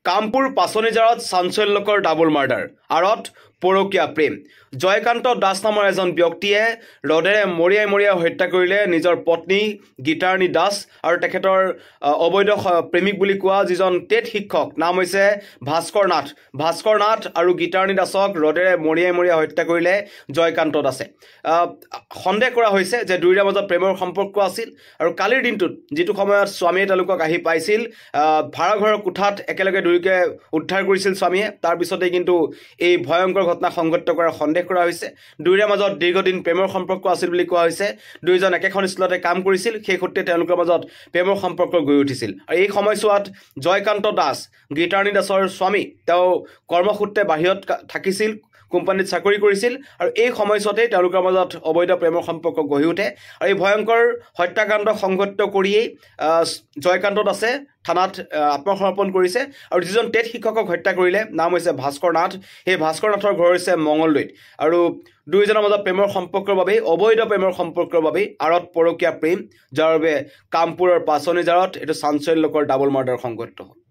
কামপুৰ পাচনিজাৰত চাঞ্চল্যকৰ double murder আঁৰত পৰকীয়া প্ৰেম জয়কান্ত দাস নামৰ এজন ব্যক্তিয়ে ৰডেৰে মৰিয়াই হত্যা কৰিলে নিজৰ পত্নী গীতাৰণী দাস আৰু তেখেতৰ অবৈধ প্ৰেমিক বুলি কোৱা যিজন টেট শিক্ষক নাম হৈছে ভাস্কৰ নাথ আৰু গীতাৰণী দাসক ৰডেৰে মৰিয়াই হত্যা কৰিলে জয়কান্ত দাসে সন্দেহ কৰা হৈছে যে দুয়োৰে মাজত প্ৰেমৰ সম্পৰ্ক আছিল আৰু কালিৰ দিনটোত যিটো সময়ত স্বামীয়ে তেওঁলোকক আহি পাইছিল ভাড়াঘৰৰ কোঠাত একেলগে দুয়োকে উদ্ধাৰ কৰিছিল স্বামীয়ে তাৰ পিছতে কিন্তু এই ভয়ংকৰ ঘটনা সংঘটিত কৰাৰ সন্দেহ কৰা হৈছে দুয়োৰে মাজত দীৰ্ঘদিন প্ৰেমৰ সম্পৰ্ক আছিল বুলি কোৱা হৈছে দুয়োজন একেখন স্কুলতে কাম কৰিছিল সেই সূত্ৰে তেওঁলোকৰ মাজত প্ৰেমৰ সম্পৰ্ক গঢ়ি উঠিছিল আৰু এই সময়ছোৱাত জয়কান্ত দাস গীতাৰণী দাসৰ স্বামী তেওঁ কৰ্মসূত্ৰে বাহিৰত থাকিছিল কোম্পানীত চাকৰি কৰিছিল আৰু এই সময়ছোৱাতেই তেওঁলোকৰ মাজত অবৈধ প্ৰেমৰ সম্পৰ্ক গঢ়ি উঠে আৰু এই ভয়ংকৰ হত্যাকাণ্ড সংঘটিত কৰিয়েই জয়কান্ত দাসে থানাত আত্মসমৰ্পণ কৰিছে আৰু যিজন টেট শিক্ষকক হত্যা কৰিলে নাম হৈছে ভাস্কৰ নাথ সেই ভাস্কৰ নাথৰ ঘৰ হৈছে মঙলদৈত আৰু দুয়োজনৰ মাজত প্ৰেমৰ সম্পৰ্কৰ বাবেই অবৈধ প্ৰেমৰ সম্পৰ্কৰ বাবেই আঁৰত পৰকীয়া প্ৰেম যাৰ বাবে কামপুৰৰ পাচনিজাৰত এইটো চাঞ্চল্যকৰ ডাবল মাৰ্ডাৰ সংঘটিত হ'ল